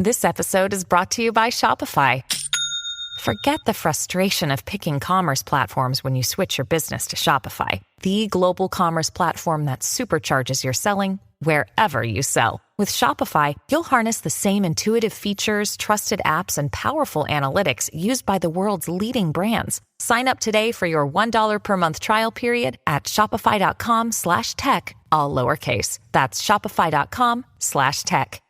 This episode is brought to you by Shopify. Forget the frustration of picking commerce platforms when you switch your business to Shopify, the global commerce platform that supercharges your selling wherever you sell. With Shopify, you'll harness the same intuitive features, trusted apps, and powerful analytics used by the world's leading brands. Sign up today for your $1 per month trial period at shopify.com/tech, all lowercase. That's shopify.com/tech.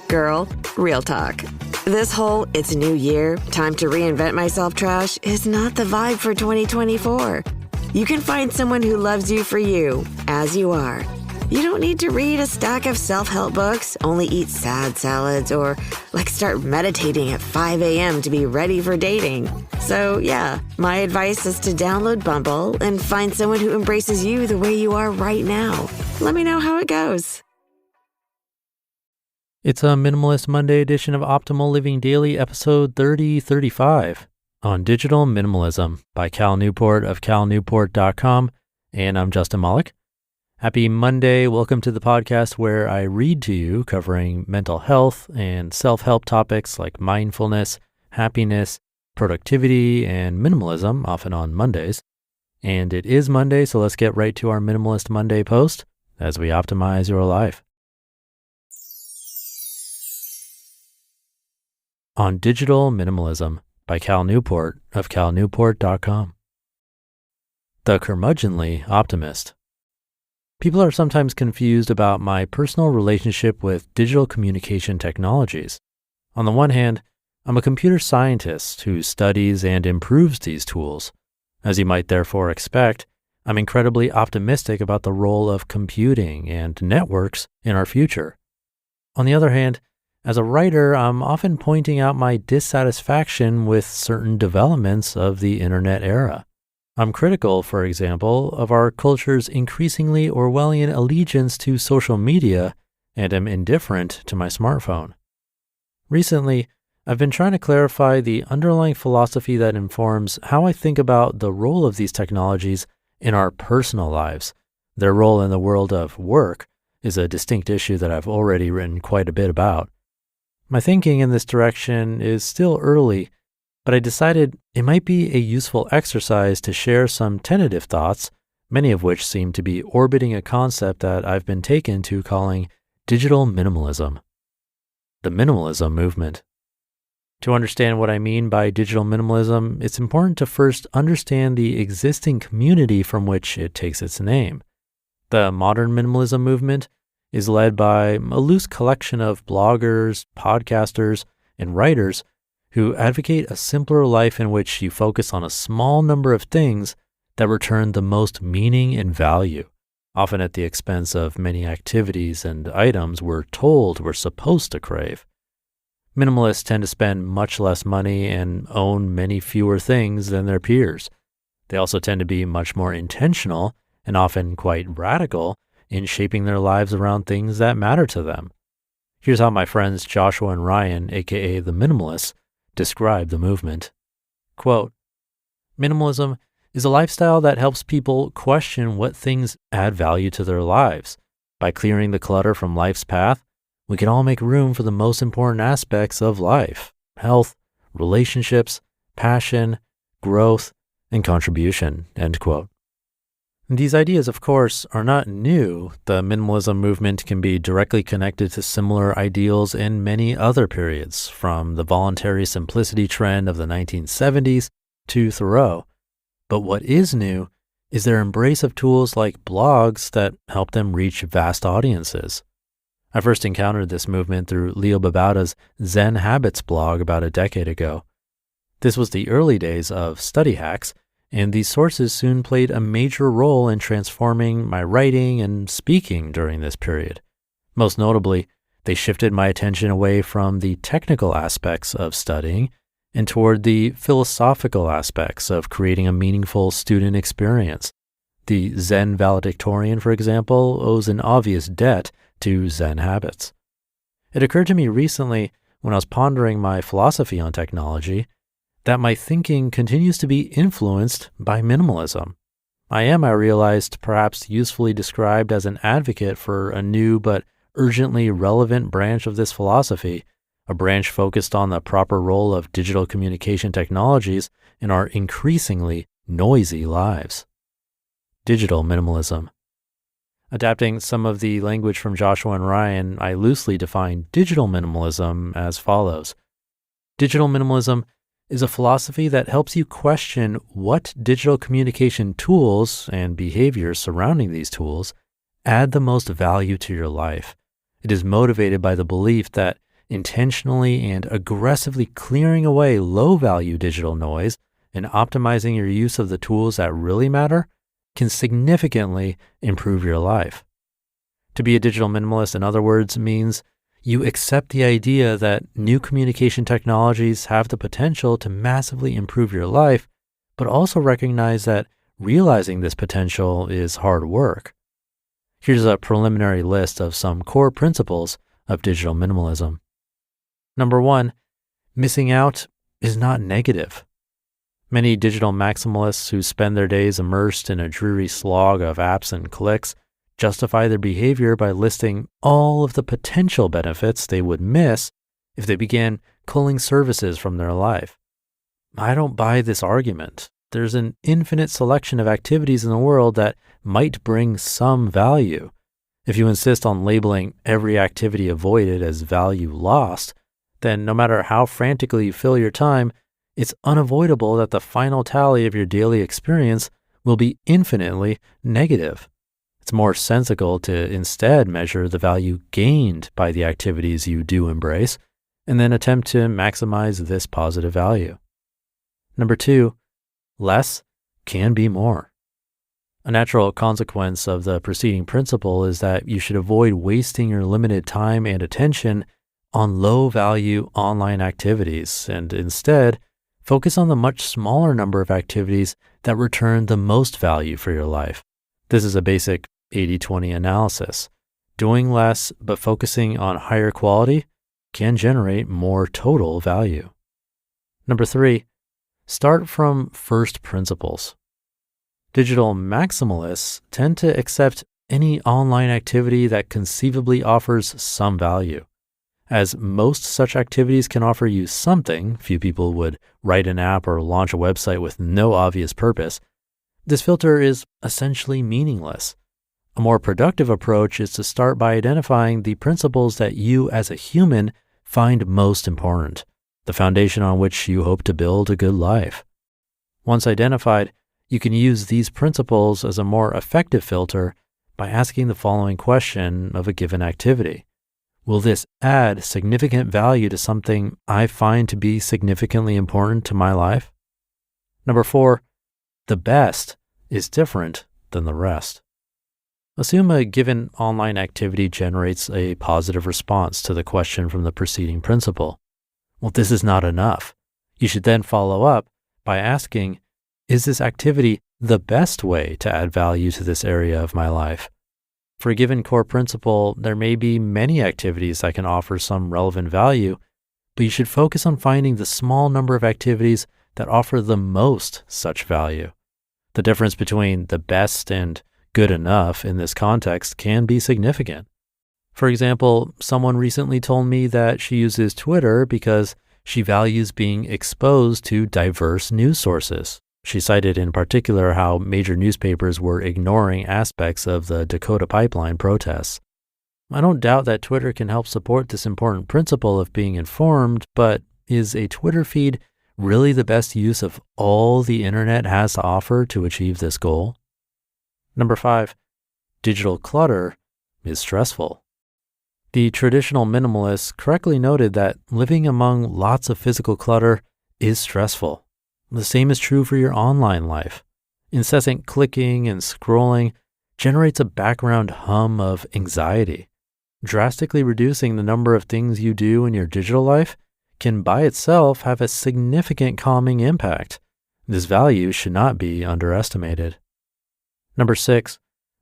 Girl, real talk. This whole "it's a new year, time to reinvent myself" trash is not the vibe for 2024. You can find someone who loves you for you, as you are. You don't need to read a stack of self-help books, only eat sad salads, or start meditating at 5 a.m. to be ready for dating. So yeah, my advice is to download Bumble and find someone who embraces you the way you are right now. Let me know how it goes. It's a Minimalist Monday edition of Optimal Living Daily, episode 3035, on Digital Minimalism by Cal Newport of calnewport.com, and I'm Justin Malik. Happy Monday. Welcome to the podcast where I read to you covering mental health and self-help topics like mindfulness, happiness, productivity, and minimalism, often on Mondays. And it is Monday, so let's get right to our Minimalist Monday post as we optimize your life. On Digital Minimalism by Cal Newport of calnewport.com. The Curmudgeonly Optimist. People are sometimes confused about my personal relationship with digital communication technologies. On the one hand, I'm a computer scientist who studies and improves these tools. As you might therefore expect, I'm incredibly optimistic about the role of computing and networks in our future. On the other hand, as a writer, I'm often pointing out my dissatisfaction with certain developments of the internet era. I'm critical, for example, of our culture's increasingly Orwellian allegiance to social media and am indifferent to my smartphone. Recently, I've been trying to clarify the underlying philosophy that informs how I think about the role of these technologies in our personal lives. Their role in the world of work is a distinct issue that I've already written quite a bit about. My thinking in this direction is still early, but I decided it might be a useful exercise to share some tentative thoughts, many of which seem to be orbiting a concept that I've been taken to calling digital minimalism. The minimalism movement. To understand what I mean by digital minimalism, it's important to first understand the existing community from which it takes its name. The modern minimalism movement is led by a loose collection of bloggers, podcasters, and writers who advocate a simpler life in which you focus on a small number of things that return the most meaning and value, often at the expense of many activities and items we're told we're supposed to crave. Minimalists tend to spend much less money and own many fewer things than their peers. They also tend to be much more intentional and often quite radical in shaping their lives around things that matter to them. Here's how my friends Joshua and Ryan, aka the Minimalists, describe the movement. Quote, "Minimalism is a lifestyle that helps people question what things add value to their lives. By clearing the clutter from life's path, we can all make room for the most important aspects of life: health, relationships, passion, growth, and contribution." End quote. These ideas, of course, are not new. The minimalism movement can be directly connected to similar ideals in many other periods, from the voluntary simplicity trend of the 1970s to Thoreau. But what is new is their embrace of tools like blogs that help them reach vast audiences. I first encountered this movement through Leo Babauta's Zen Habits blog about a decade ago. This was the early days of study hacks, and these sources soon played a major role in transforming my writing and speaking during this period. Most notably, they shifted my attention away from the technical aspects of studying and toward the philosophical aspects of creating a meaningful student experience. The Zen valedictorian, for example, owes an obvious debt to Zen habits. It occurred to me recently when I was pondering my philosophy on technology that my thinking continues to be influenced by minimalism. I realized, perhaps usefully described as an advocate for a new but urgently relevant branch of this philosophy, a branch focused on the proper role of digital communication technologies in our increasingly noisy lives. Digital minimalism. Adapting some of the language from Joshua and Ryan, I loosely define digital minimalism as follows. Digital minimalism is a philosophy that helps you question what digital communication tools and behaviors surrounding these tools add the most value to your life. It is motivated by the belief that intentionally and aggressively clearing away low-value digital noise and optimizing your use of the tools that really matter can significantly improve your life. To be a digital minimalist, in other words, means you accept the idea that new communication technologies have the potential to massively improve your life, but also recognize that realizing this potential is hard work. Here's a preliminary list of some core principles of digital minimalism. Number 1, missing out is not negative. Many digital maximalists who spend their days immersed in a dreary slog of apps and clicks justify their behavior by listing all of the potential benefits they would miss if they began culling services from their life. I don't buy this argument. There's an infinite selection of activities in the world that might bring some value. If you insist on labeling every activity avoided as value lost, then no matter how frantically you fill your time, it's unavoidable that the final tally of your daily experience will be infinitely negative. It's more sensical to instead measure the value gained by the activities you do embrace, and then attempt to maximize this positive value. Number 2, less can be more. A natural consequence of the preceding principle is that you should avoid wasting your limited time and attention on low-value online activities, and instead focus on the much smaller number of activities that return the most value for your life. This is a basic 80-20 analysis. Doing less but focusing on higher quality can generate more total value. Number 3, start from first principles. Digital maximalists tend to accept any online activity that conceivably offers some value. As most such activities can offer you something, few people would write an app or launch a website with no obvious purpose. This filter is essentially meaningless. A more productive approach is to start by identifying the principles that you as a human find most important, the foundation on which you hope to build a good life. Once identified, you can use these principles as a more effective filter by asking the following question of a given activity. Will this add significant value to something I find to be significantly important to my life? Number 4, the best is different than the rest. Assume a given online activity generates a positive response to the question from the preceding principle. Well, this is not enough. You should then follow up by asking, is this activity the best way to add value to this area of my life? For a given core principle, there may be many activities that can offer some relevant value, but you should focus on finding the small number of activities that offer the most such value. The difference between the best and good enough in this context can be significant. For example, someone recently told me that she uses Twitter because she values being exposed to diverse news sources. She cited in particular how major newspapers were ignoring aspects of the Dakota pipeline protests. I don't doubt that Twitter can help support this important principle of being informed, but is a Twitter feed really the best use of all the internet has to offer to achieve this goal? Number 5, digital clutter is stressful. The traditional minimalists correctly noted that living among lots of physical clutter is stressful. The same is true for your online life. Incessant clicking and scrolling generates a background hum of anxiety. Drastically reducing the number of things you do in your digital life can by itself have a significant calming impact. This value should not be underestimated. Number 6,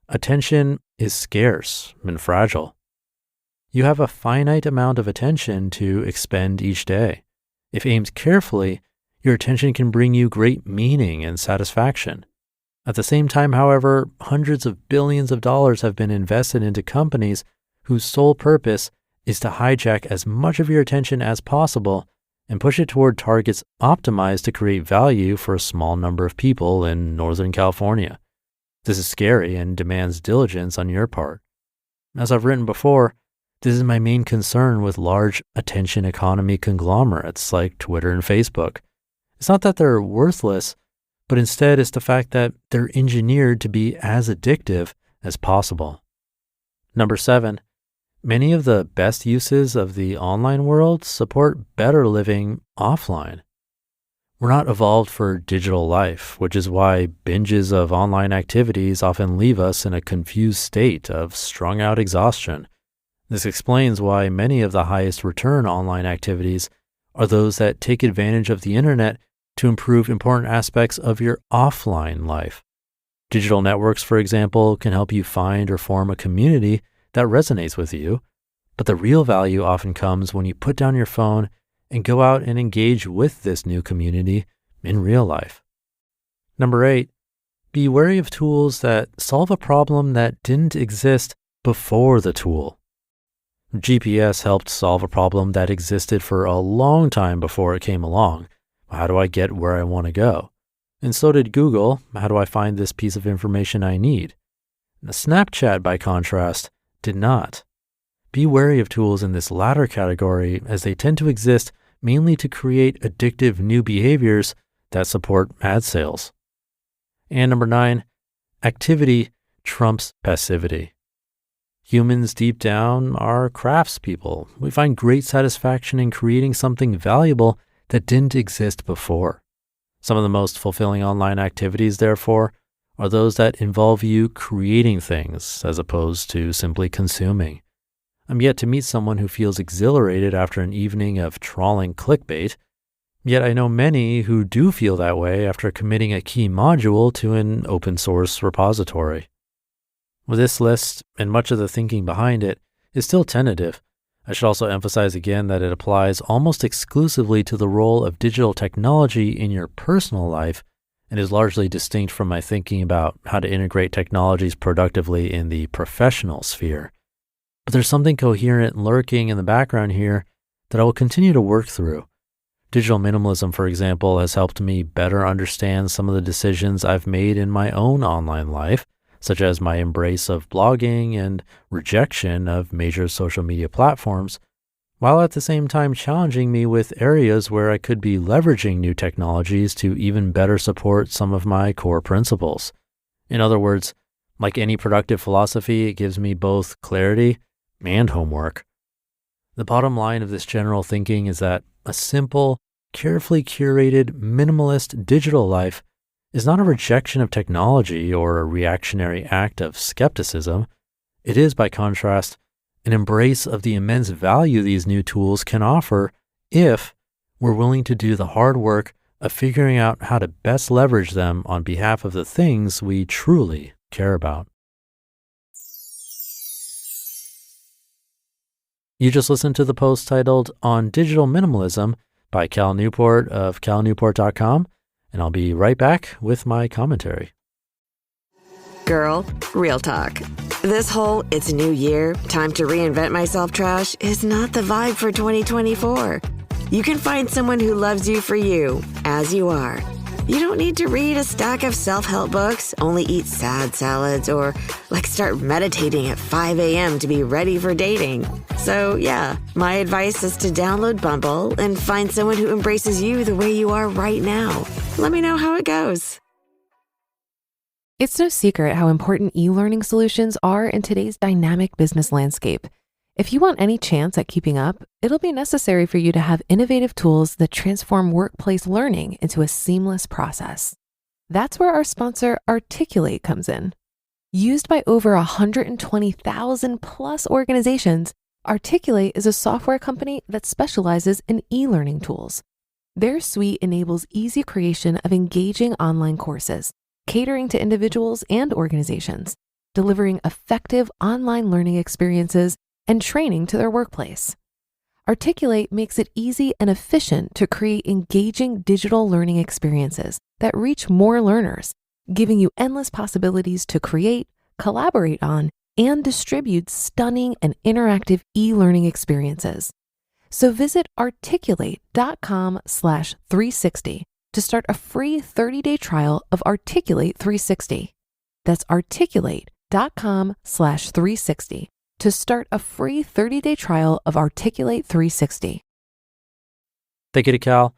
attention is scarce and fragile. You have a finite amount of attention to expend each day. If aimed carefully, your attention can bring you great meaning and satisfaction. At the same time, however, hundreds of billions of dollars have been invested into companies whose sole purpose is to hijack as much of your attention as possible and push it toward targets optimized to create value for a small number of people in Northern California. This is scary and demands diligence on your part. As I've written before, this is my main concern with large attention economy conglomerates like Twitter and Facebook. It's not that they're worthless, but instead it's the fact that they're engineered to be as addictive as possible. Number 7, many of the best uses of the online world support better living offline. We're not evolved for digital life, which is why binges of online activities often leave us in a confused state of strung out exhaustion. This explains why many of the highest return online activities are those that take advantage of the internet to improve important aspects of your offline life. Digital networks, for example, can help you find or form a community that resonates with you, but the real value often comes when you put down your phone and go out and engage with this new community in real life. Number 8, be wary of tools that solve a problem that didn't exist before the tool. GPS helped solve a problem that existed for a long time before it came along. How do I get where I want to go? And so did Google. How do I find this piece of information I need? Now, Snapchat, by contrast, did not. Be wary of tools in this latter category, as they tend to exist mainly to create addictive new behaviors that support ad sales. And number 9, activity trumps passivity. Humans deep down are craftspeople. We find great satisfaction in creating something valuable that didn't exist before. Some of the most fulfilling online activities, therefore, are those that involve you creating things as opposed to simply consuming. I'm yet to meet someone who feels exhilarated after an evening of trawling clickbait, yet I know many who do feel that way after committing a key module to an open source repository. With this list, and much of the thinking behind it, is still tentative, I should also emphasize again that it applies almost exclusively to the role of digital technology in your personal life and is largely distinct from my thinking about how to integrate technologies productively in the professional sphere. But there's something coherent lurking in the background here that I will continue to work through. Digital minimalism, for example, has helped me better understand some of the decisions I've made in my own online life, such as my embrace of blogging and rejection of major social media platforms, while at the same time challenging me with areas where I could be leveraging new technologies to even better support some of my core principles. In other words, like any productive philosophy, it gives me both clarity and homework. The bottom line of this general thinking is that a simple, carefully curated, minimalist digital life is not a rejection of technology or a reactionary act of skepticism. It is, by contrast, an embrace of the immense value these new tools can offer if we're willing to do the hard work of figuring out how to best leverage them on behalf of the things we truly care about. You just listened to the post titled On Digital Minimalism by Cal Newport of calnewport.com, and I'll be right back with my commentary. Girl, real talk. This whole "it's a new year, time to reinvent myself" trash is not the vibe for 2024. You can find someone who loves you for you, as you are. You don't need to read a stack of self-help books, only eat sad salads, or start meditating at 5 a.m. to be ready for dating. So yeah, my advice is to download Bumble and find someone who embraces you the way you are right now. Let me know how it goes. It's no secret how important e-learning solutions are in today's dynamic business landscape. If you want any chance at keeping up, it'll be necessary for you to have innovative tools that transform workplace learning into a seamless process. That's where our sponsor, Articulate, comes in. Used by over 120,000 plus organizations, Articulate is a software company that specializes in e-learning tools. Their suite enables easy creation of engaging online courses, catering to individuals and organizations, delivering effective online learning experiences and training to their workplace. Articulate makes it easy and efficient to create engaging digital learning experiences that reach more learners, giving you endless possibilities to create, collaborate on, and distributes stunning and interactive e-learning experiences. So visit articulate.com/360 to start a free 30-day trial of Articulate 360. That's articulate.com/360 to start a free 30-day trial of Articulate 360. Thank you to Cal.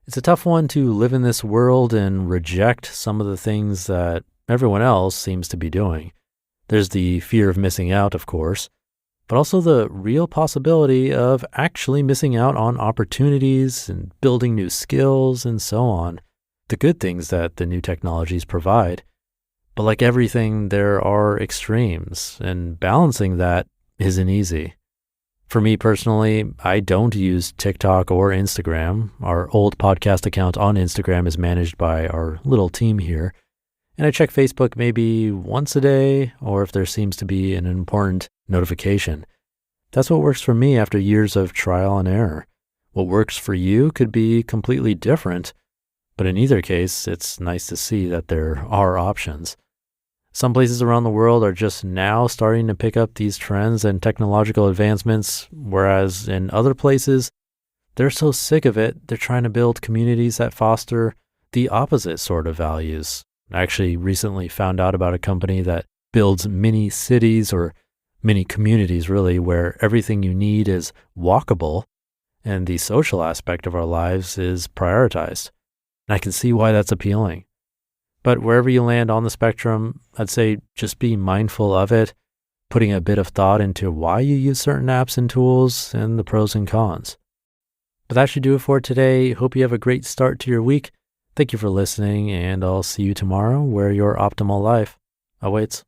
It's a tough one to live in this world and reject some of the things that everyone else seems to be doing. There's the fear of missing out, of course, but also the real possibility of actually missing out on opportunities and building new skills and so on, the good things that the new technologies provide. But like everything, there are extremes, and balancing that isn't easy. For me personally, I don't use TikTok or Instagram. Our old podcast account on Instagram is managed by our little team here. And I check Facebook maybe once a day, or if there seems to be an important notification. That's what works for me after years of trial and error. What works for you could be completely different, but in either case, it's nice to see that there are options. Some places around the world are just now starting to pick up these trends and technological advancements, whereas in other places, they're so sick of it, they're trying to build communities that foster the opposite sort of values. I actually recently found out about a company that builds mini cities or mini communities, really, where everything you need is walkable and the social aspect of our lives is prioritized. And I can see why that's appealing. But wherever you land on the spectrum, I'd say just be mindful of it, putting a bit of thought into why you use certain apps and tools and the pros and cons. But that should do it for today. Hope you have a great start to your week. Thank you for listening, and I'll see you tomorrow where your optimal life awaits.